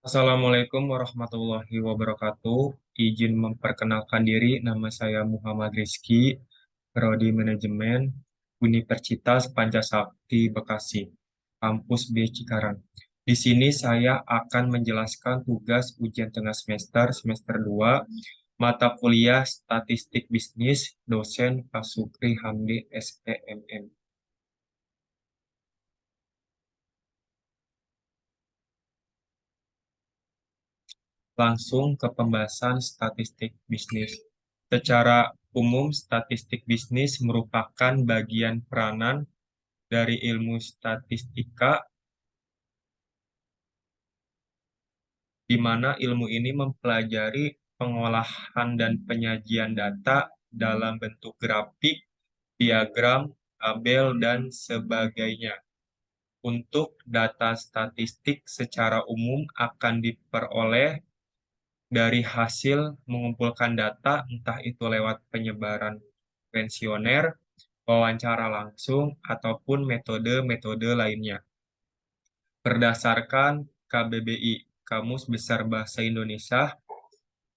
Assalamualaikum warahmatullahi wabarakatuh. Izin memperkenalkan diri, nama saya Muhammad Rizky, Prodi Manajemen, Universitas Pancasakti Bekasi, Kampus B Cikarang. Di sini saya akan menjelaskan tugas ujian tengah semester 2, mata kuliah Statistik Bisnis, dosen Pak Sukri Hamdi, SPMM. Langsung ke pembahasan statistik bisnis. Secara umum, statistik bisnis merupakan bagian peranan dari ilmu statistika, di mana ilmu ini mempelajari pengolahan dan penyajian data dalam bentuk grafik, diagram, tabel, dan sebagainya. Untuk data statistik secara umum akan diperoleh dari hasil mengumpulkan data, entah itu lewat penyebaran kuesioner, wawancara langsung, ataupun metode-metode lainnya. Berdasarkan KBBI, Kamus Besar Bahasa Indonesia,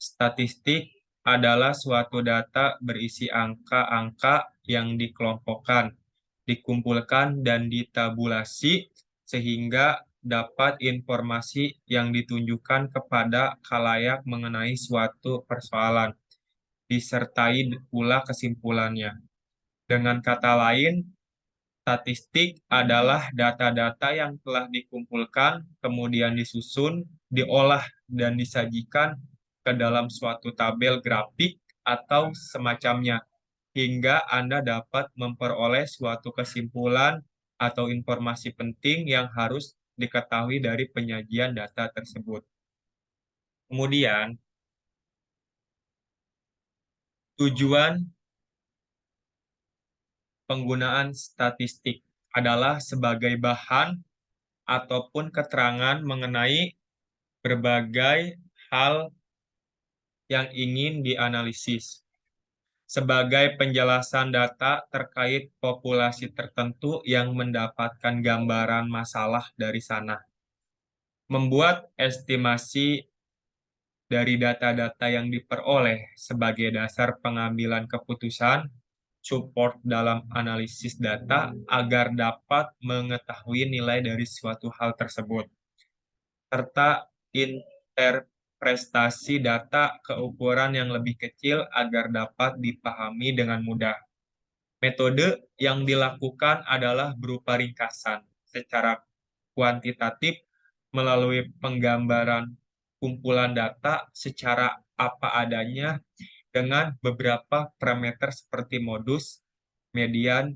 statistik adalah suatu data berisi angka-angka yang dikelompokkan, dikumpulkan, dan ditabulasi sehingga dapat informasi yang ditunjukkan kepada khalayak mengenai suatu persoalan, disertai pula kesimpulannya. Dengan kata lain, statistik adalah data-data yang telah dikumpulkan, kemudian disusun, diolah, dan disajikan ke dalam suatu tabel grafik atau semacamnya, hingga Anda dapat memperoleh suatu kesimpulan atau informasi penting yang harus diketahui dari penyajian data tersebut. Kemudian, tujuan penggunaan statistik adalah sebagai bahan ataupun keterangan mengenai berbagai hal yang ingin dianalisis, sebagai penjelasan data terkait populasi tertentu yang mendapatkan gambaran masalah dari sana, membuat estimasi dari data-data yang diperoleh sebagai dasar pengambilan keputusan, support dalam analisis data agar dapat mengetahui nilai dari suatu hal tersebut, serta interpretasi data ke ukuran yang lebih kecil agar dapat dipahami dengan mudah. Metode yang dilakukan adalah berupa ringkasan secara kuantitatif melalui penggambaran kumpulan data secara apa adanya dengan beberapa parameter seperti modus, median,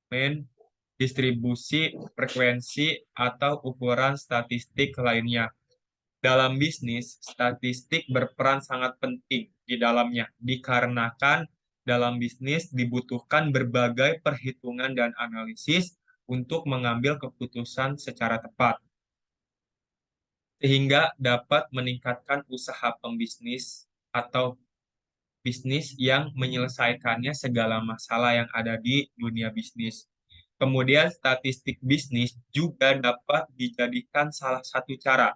mean, distribusi, frekuensi, atau ukuran statistik lainnya. Dalam bisnis, statistik berperan sangat penting di dalamnya, dikarenakan dalam bisnis dibutuhkan berbagai perhitungan dan analisis untuk mengambil keputusan secara tepat, sehingga dapat meningkatkan usaha pembisnis atau bisnis yang menyelesaikannya segala masalah yang ada di dunia bisnis. Kemudian statistik bisnis juga dapat dijadikan salah satu cara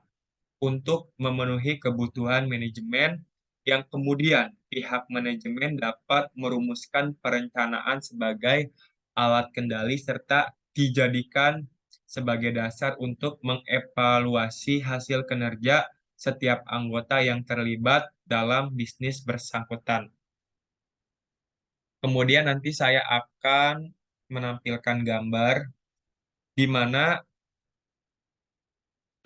untuk memenuhi kebutuhan manajemen yang kemudian pihak manajemen dapat merumuskan perencanaan sebagai alat kendali serta dijadikan sebagai dasar untuk mengevaluasi hasil kinerja setiap anggota yang terlibat dalam bisnis bersangkutan. Kemudian nanti saya akan menampilkan gambar di mana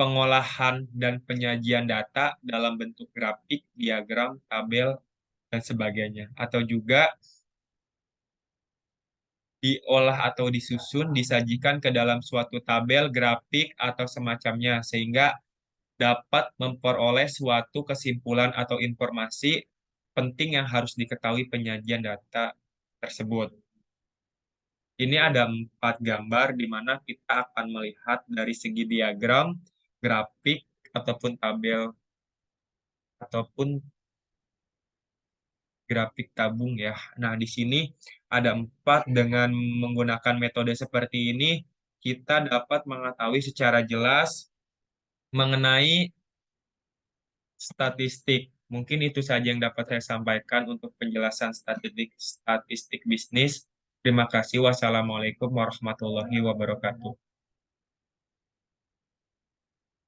pengolahan dan penyajian data dalam bentuk grafik, diagram, tabel, dan sebagainya. Atau juga diolah atau disusun, disajikan ke dalam suatu tabel, grafik, atau semacamnya, sehingga dapat memperoleh suatu kesimpulan atau informasi penting yang harus diketahui penyajian data tersebut. Ini ada 4 gambar di mana kita akan melihat dari segi diagram, grafik, ataupun tabel, ataupun grafik tabung ya. Nah, di sini ada 4 dengan menggunakan metode seperti ini, kita dapat mengetahui secara jelas mengenai statistik. Mungkin itu saja yang dapat saya sampaikan untuk penjelasan statistik bisnis. Terima kasih. Wassalamualaikum warahmatullahi wabarakatuh.